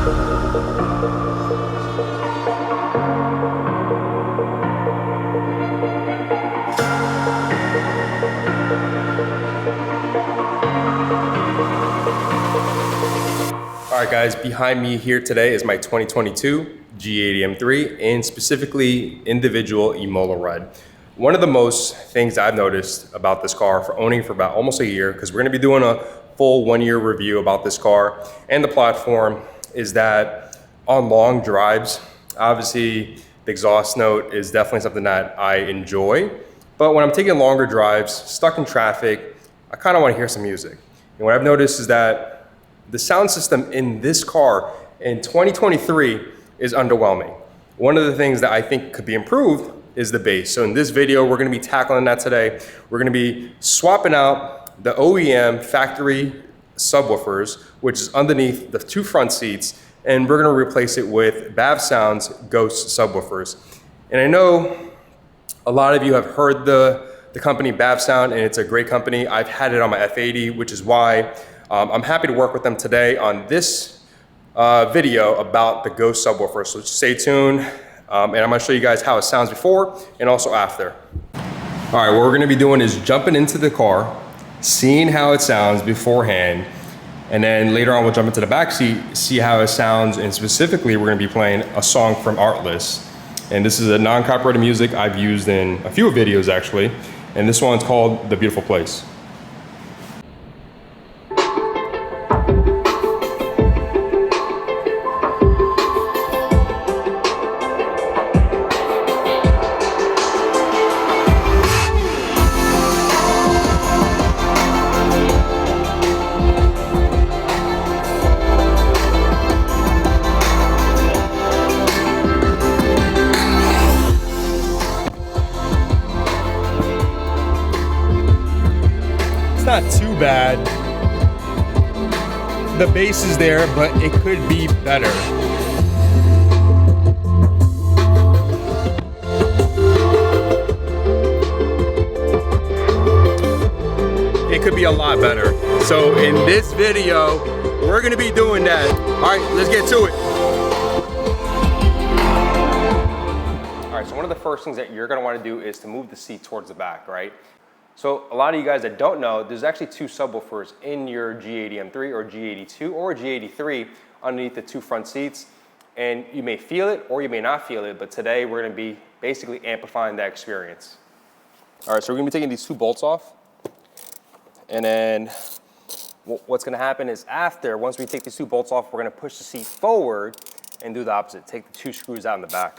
All right guys, behind me here today is my 2022 G80 M3 and specifically individual Imola Red. One of the most things I've noticed about this car for owning for about almost a year, because we're gonna be doing a full 1 year review about this car and the platform, is that on long drives, obviously the exhaust note is definitely something that I enjoy. But when I'm taking longer drives, stuck in traffic, I kind of want to hear some music. And what I've noticed is that the sound system in this car in 2023 is underwhelming. One of the things that I think could be improved is the bass. So in this video, we're gonna be tackling that today. We're gonna be swapping out the OEM factory subwoofers, which is underneath the two front seats, and we're gonna replace it with Bavsound's Ghost subwoofers. And I know a lot of you have heard the company Bavsound, and it's a great company. I've had it on my F80, which is why I'm happy to work with them today on this video about the Ghost subwoofer. So stay tuned, and I'm gonna show you guys how it sounds before and also after. All right, what we're gonna be doing is jumping into the car, seeing how it sounds beforehand, and then later on we'll jump into the back seat, see how it sounds, and specifically we're gonna be playing a song from Artless. And this is a non-copyrighted music I've used in a few videos actually, and this one's called The Beautiful Place. Not too bad. The bass is there, but it could be better. It could be a lot better. So in this video, we're gonna be doing that. All right, let's get to it. All right, so one of the first things that you're gonna wanna do is to move the seat towards the back, right? So a lot of you guys that don't know, there's actually two subwoofers in your G80 M3 or G82 or G83 underneath the two front seats. And you may feel it or you may not feel it, but today we're gonna be basically amplifying that experience. All right, so we're gonna be taking these two bolts off. And then what's gonna happen is once we take these two bolts off, we're gonna push the seat forward and do the opposite. Take the two screws out in the back.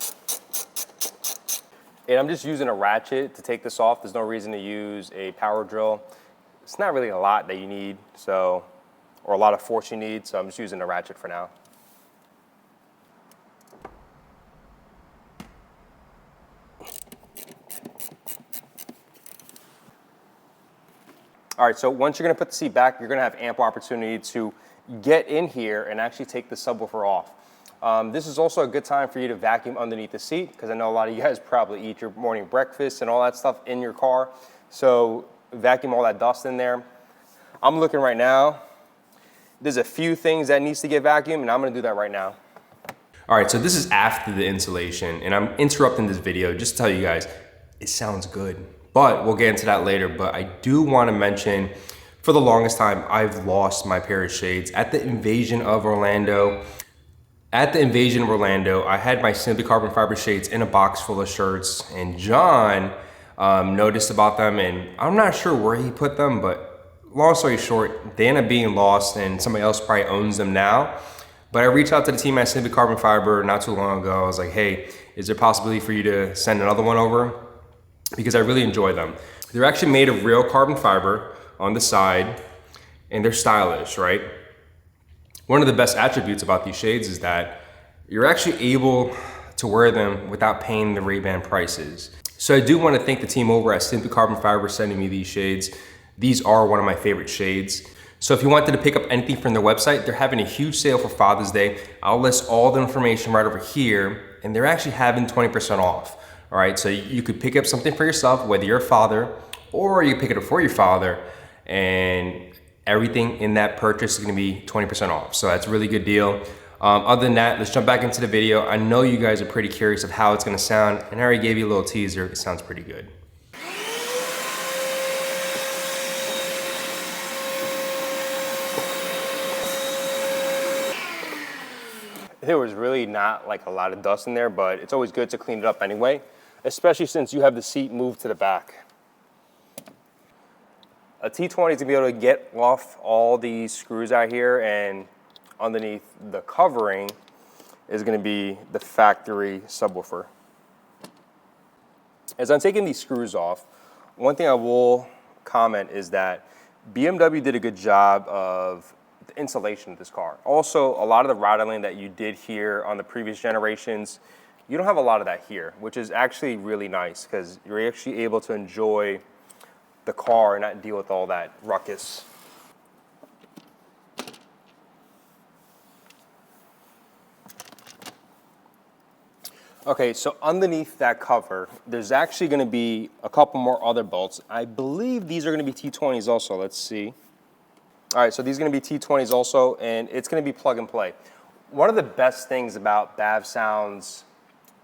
And I'm just using a ratchet to take this off. There's no reason to use a power drill. It's not really a lot that you need, or a lot of force you need, so I'm just using a ratchet for now. All right, so once you're gonna put the seat back, you're gonna have ample opportunity to get in here and actually take the subwoofer off. This is also a good time for you to vacuum underneath the seat, because I know a lot of you guys probably eat your morning breakfast and all that stuff in your car. So vacuum all that dust in there. I'm looking right now. There's a few things that needs to get vacuumed, and I'm gonna do that right now. All right, so this is after the installation, and I'm interrupting this video just to tell you guys, it sounds good. But we'll get into that later, but I do wanna mention, for the longest time, I've lost my pair of shades. At the Invasion of Orlando, I had my Simply Carbon Fiber shades in a box full of shirts, and John noticed about them, and I'm not sure where he put them, but long story short, they ended up being lost, and somebody else probably owns them now. But I reached out to the team at Simply Carbon Fiber not too long ago. I was like, hey, is there a possibility for you to send another one over? Because I really enjoy them. They're actually made of real carbon fiber on the side, and they're stylish, right? One of the best attributes about these shades is that you're actually able to wear them without paying the Ray-Ban prices. So I do want to thank the team over at Simply Carbon Fiber for sending me these shades. These are one of my favorite shades. So if you wanted to pick up anything from their website, they're having a huge sale for Father's Day. I'll list all the information right over here, and they're actually having 20% off. All right, so you could pick up something for yourself, whether you're a father or you pick it up for your father, and everything in that purchase is gonna be 20% off. So that's a really good deal. Other than that, let's jump back into the video. I know you guys are pretty curious of how it's gonna sound, and I already gave you a little teaser. It sounds pretty good. There was really not like a lot of dust in there, but it's always good to clean it up anyway, especially since you have the seat moved to the back. A T20 is gonna be able to get off all these screws out here, and underneath the covering is gonna be the factory subwoofer. As I'm taking these screws off, one thing I will comment is that BMW did a good job of the insulation of this car. Also, a lot of the rattling that you did hear on the previous generations, you don't have a lot of that here, which is actually really nice because you're actually able to enjoy the car and not deal with all that ruckus. Okay, so underneath that cover, there's actually gonna be a couple more other bolts. I believe these are gonna be T20s also, let's see. All right, so these are gonna be T20s also, and it's gonna be plug and play. One of the best things about Bavsound's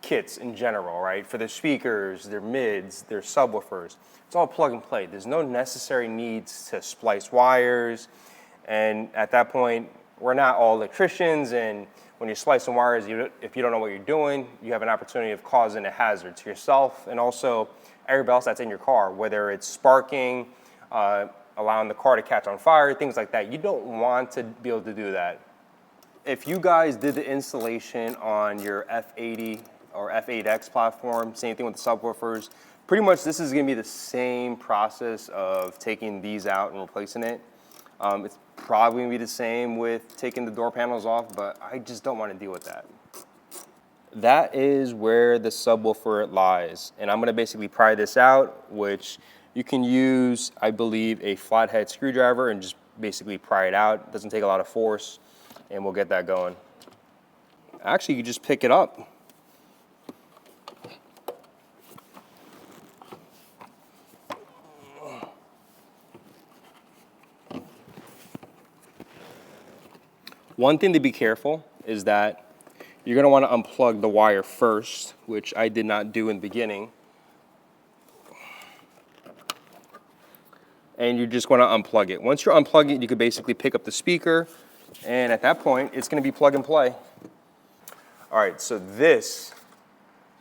kits in general, right? For their speakers, their mids, their subwoofers, it's all plug and play. There's no necessary needs to splice wires, and at that point, we're not all electricians, and when you're splicing wires, if you don't know what you're doing, you have an opportunity of causing a hazard to yourself and also everybody else that's in your car, whether it's sparking, allowing the car to catch on fire, things like that. You don't want to be able to do that. If you guys did the installation on your F80 or F8X platform, same thing with the subwoofers, pretty much this is gonna be the same process of taking these out and replacing it. It's probably gonna be the same with taking the door panels off, but I just don't wanna deal with that. That is where the subwoofer lies. And I'm gonna basically pry this out, which you can use, I believe, a flathead screwdriver and just basically pry it out. It doesn't take a lot of force, and we'll get that going. Actually, you just pick it up. One thing to be careful is that you're gonna wanna unplug the wire first, which I did not do in the beginning. And you just wanna unplug it. Once you unplug it, you can basically pick up the speaker, and at that point, it's gonna be plug and play. All right, so this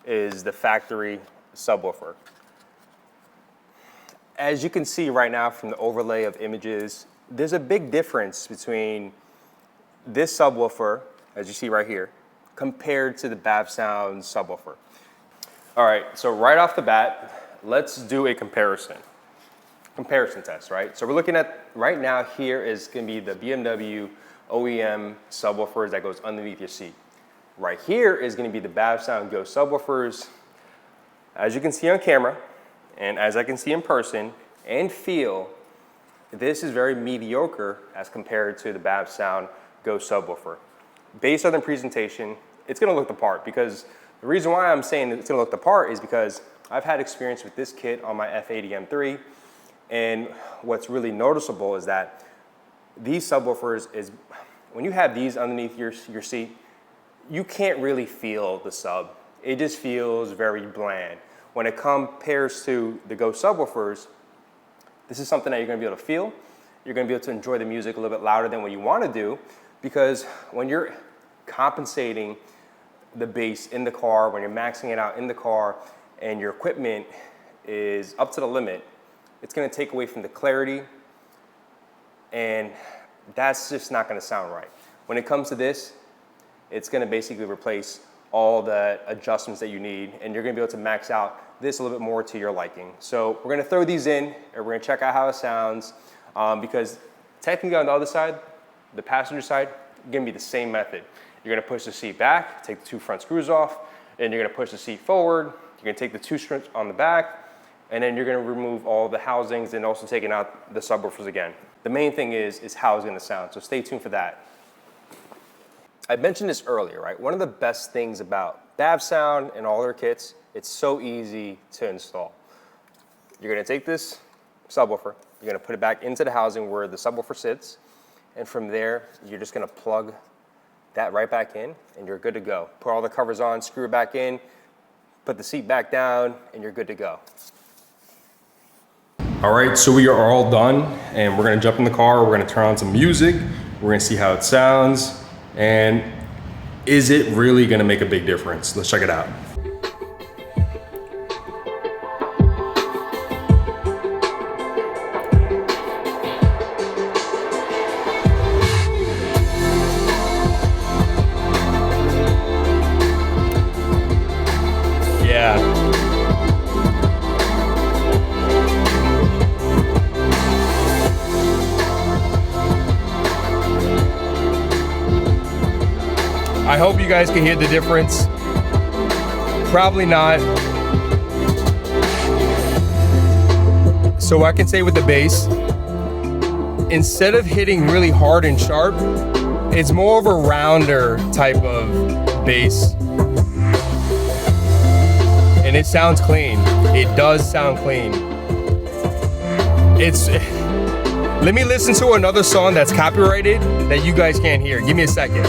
is the factory subwoofer. As you can see right now from the overlay of images, there's a big difference between this subwoofer, as you see right here, compared to the Bavsound subwoofer. All right, so right off the bat, let's do a comparison test, right? So we're looking at, right now here is gonna be the BMW OEM subwoofers that goes underneath your seat. Right here is gonna be the Bavsound Ghost subwoofers. As you can see on camera, and as I can see in person and feel, this is very mediocre as compared to the Bavsound Ghost subwoofer. Based on the presentation, it's gonna look the part, because the reason why I'm saying it's gonna look the part is because I've had experience with this kit on my F80 M3, and what's really noticeable is that these subwoofers is, when you have these underneath your seat, you can't really feel the sub. It just feels very bland. When it compares to the Ghost subwoofers, this is something that you're gonna be able to feel. You're gonna be able to enjoy the music a little bit louder than what you wanna do, because when you're compensating the bass in the car, when you're maxing it out in the car, and your equipment is up to the limit, it's gonna take away from the clarity, and that's just not gonna sound right. When it comes to this, it's gonna basically replace all the adjustments that you need, and you're gonna be able to max out this a little bit more to your liking. So we're gonna throw these in, and we're gonna check out how it sounds, because technically on the other side, the passenger side, gonna be the same method. You're gonna push the seat back, take the two front screws off, and you're gonna push the seat forward. You're gonna take the two screws on the back, and then you're gonna remove all the housings and also taking out the subwoofers again. The main thing is how it's gonna sound, so stay tuned for that. I mentioned this earlier, right? One of the best things about Bavsound and all their kits, it's so easy to install. You're gonna take this subwoofer, you're gonna put it back into the housing where the subwoofer sits, and from there, you're just gonna plug that right back in, and you're good to go. Put all the covers on, screw it back in, put the seat back down, and you're good to go. All right, so we are all done, and we're gonna jump in the car, we're gonna turn on some music, we're gonna see how it sounds, and is it really gonna make a big difference? Let's check it out. I hope you guys can hear the difference. Probably not. So I can say with the bass, instead of hitting really hard and sharp, it's more of a rounder type of bass. And it sounds clean. It does sound clean. Let me listen to another song that's copyrighted that you guys can't hear. Give me a second.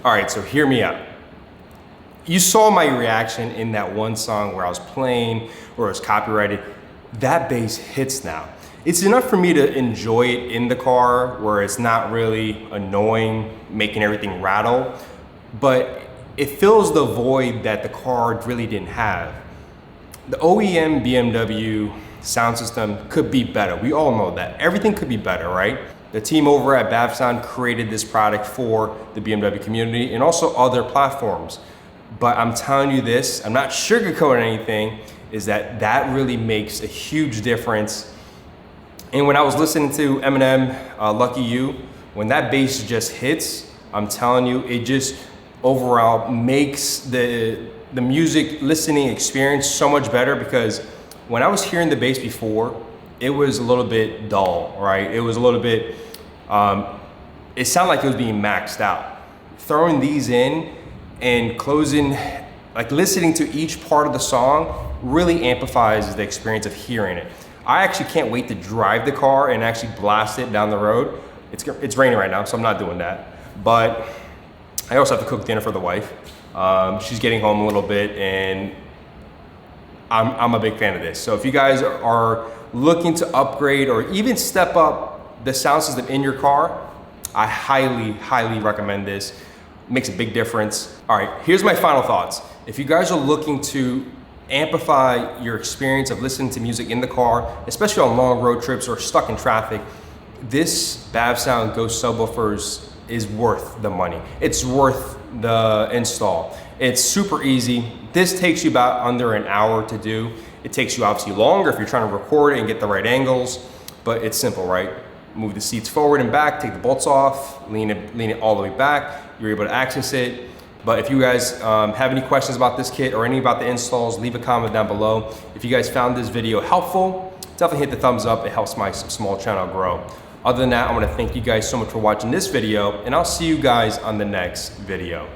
All right, so hear me out. You saw my reaction in that one song where I was playing, where it was copyrighted. That bass hits now. It's enough for me to enjoy it in the car where it's not really annoying, making everything rattle, but it fills the void that the car really didn't have. The OEM BMW sound system could be better. We all know that. Everything could be better, right? The team over at Bavsound created this product for the BMW community and also other platforms. But I'm telling you this, I'm not sugarcoating anything, is that really makes a huge difference. And when I was listening to Eminem, Lucky You, when that bass just hits, I'm telling you, it just overall makes the music listening experience so much better, because when I was hearing the bass before, it was a little bit dull, right? It was a little bit, it sounded like it was being maxed out. Throwing these in and closing, like listening to each part of the song really amplifies the experience of hearing it. I actually can't wait to drive the car and actually blast it down the road. It's raining right now, so I'm not doing that. But I also have to cook dinner for the wife. She's getting home a little bit, and I'm a big fan of this. So if you guys are looking to upgrade or even step up the sound system in your car, I highly, highly recommend this. It makes a big difference. All right, here's my final thoughts. If you guys are looking to amplify your experience of listening to music in the car, especially on long road trips or stuck in traffic, this Bavsound Ghost subwoofers is worth the money. It's worth the install. It's super easy. This takes you about under an hour to do. It takes you obviously longer if you're trying to record it and get the right angles, but it's simple, right? Move the seats forward and back, take the bolts off, lean it all the way back. You're able to access it. But if you guys have any questions about this kit or any about the installs, leave a comment down below. If you guys found this video helpful, definitely hit the thumbs up. It helps my small channel grow. Other than that, I want to thank you guys so much for watching this video, and I'll see you guys on the next video.